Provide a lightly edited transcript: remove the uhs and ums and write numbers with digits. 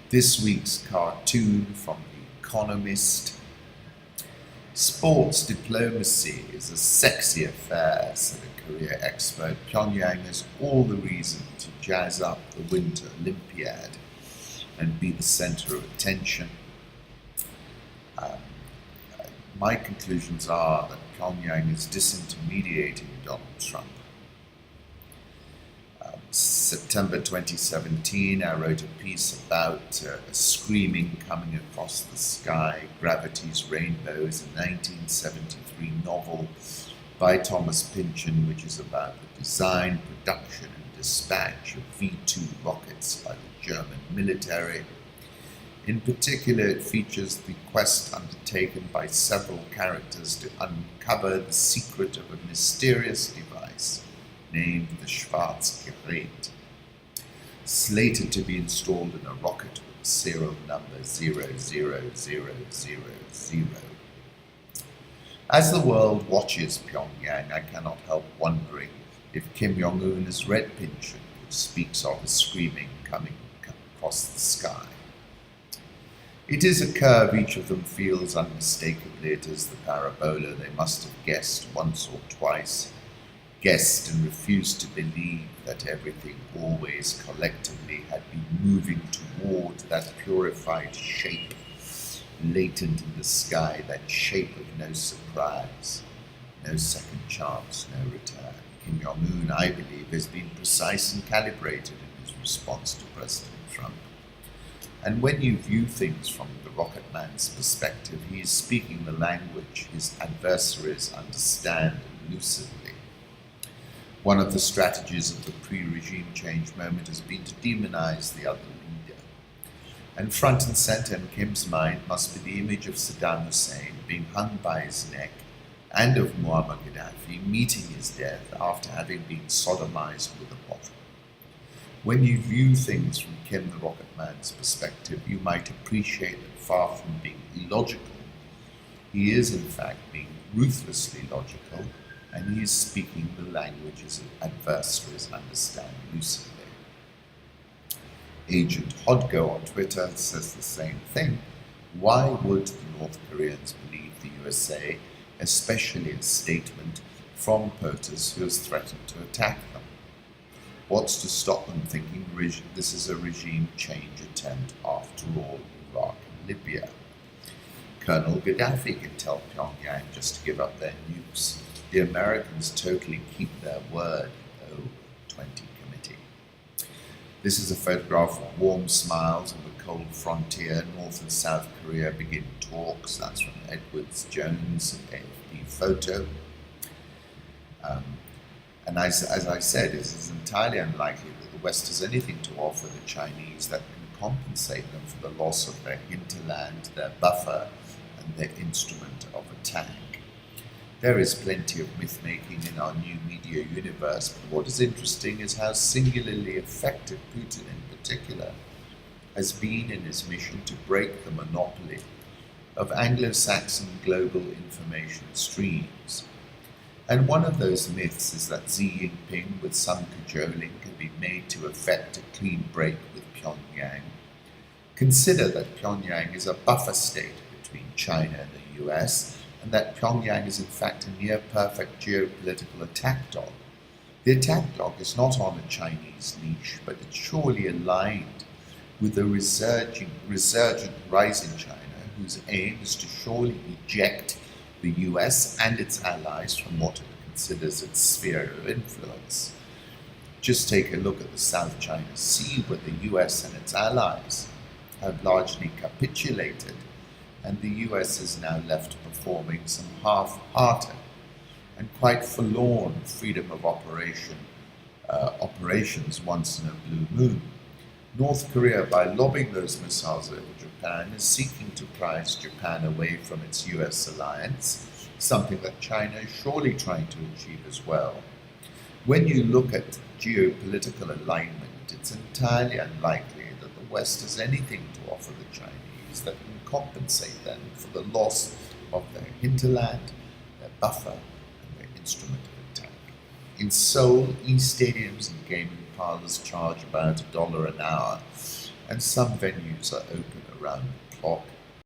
This week's cartoon from The Economist. Sports diplomacy is a sexy affair, said a Korea expert. Pyongyang has all the reason to jazz up the Winter Olympiad and be the center of attention. Um, my conclusions are that Pyongyang is disintermediating Donald Trump. September 2017, I wrote a piece about a screaming coming across the sky, Gravity's Rainbows, a 1973 novel by Thomas Pynchon, which is about the design, production, and dispatch of V-2 rockets by the German military. In particular, it features the quest undertaken by several characters to uncover the secret of a mysterious device named the Schwarzgerät, slated to be installed in a rocket with the serial number 00000. As the world watches Pyongyang, I cannot help wondering if Kim Jong-Un has read Pynchon, which speaks of a screaming coming across the sky. It is a curve each of them feels unmistakably. It is the parabola they must have guessed once or twice, guessed and refused to believe that everything always collectively had been moving toward that purified shape latent in the sky, that shape of no surprise, no second chance, no return. Kim Jong-un, I believe, has been precise and calibrated in his response to President Trump. And when you view things from the rocket man's perspective, he is speaking the language his adversaries understand lucidly. One of the strategies of the pre-regime change moment has been to demonize the other leader. And front and center in Kim's mind must be the image of Saddam Hussein being hung by his neck, and of Muammar Gaddafi meeting his death after having been sodomized with a bottle. When you view things from Kim the Rocket Man's perspective, you might appreciate that far from being illogical, he is in fact being ruthlessly logical, and he is speaking the language his adversaries understand lucidly. Agent Hodgo on Twitter says the same thing. Why would the North Koreans believe the USA, especially a statement from POTUS who has threatened to attack them? What's to stop them thinking this is a regime change attempt after all, Iraq and Libya? Colonel Gaddafi can tell Pyongyang just to give up their nukes. The Americans totally keep their word, O20 committee. This is a photograph of warm smiles on the cold frontier. North and South Korea begin talks. That's from Edwards Jones, AFP photo. And as I said, it is entirely unlikely that the West has anything to offer the Chinese that can compensate them for the loss of their hinterland, their buffer, and their instrument of attack. There is plenty of myth-making in our new media universe, but what is interesting is how singularly effective Putin in particular has been in his mission to break the monopoly of Anglo-Saxon global information streams. And one of those myths is that Xi Jinping, with some cajoling, can be made to effect a clean break with Pyongyang. Consider that Pyongyang is a buffer state between China and the US, and that Pyongyang is in fact a near-perfect geopolitical attack dog. The attack dog is not on a Chinese leash, but it's surely aligned with the resurgent rise in China, whose aim is to surely eject the US and its allies from what it considers its sphere of influence. Just take a look at the South China Sea, where the US and its allies have largely capitulated, and the US is now left performing some half-hearted and quite forlorn freedom of operations once in a blue moon. North Korea, by lobbing those missiles over Japan, is seeking to prize Japan away from its US alliance, something that China is surely trying to achieve as well. When you look at geopolitical alignment, it's entirely unlikely that the West has anything to offer the Chinese that can compensate them for the loss of their hinterland, their buffer, and their instrument of attack. In Seoul, e-stadiums and gaming parlors charge about $1 an hour, and some venues are open around the clock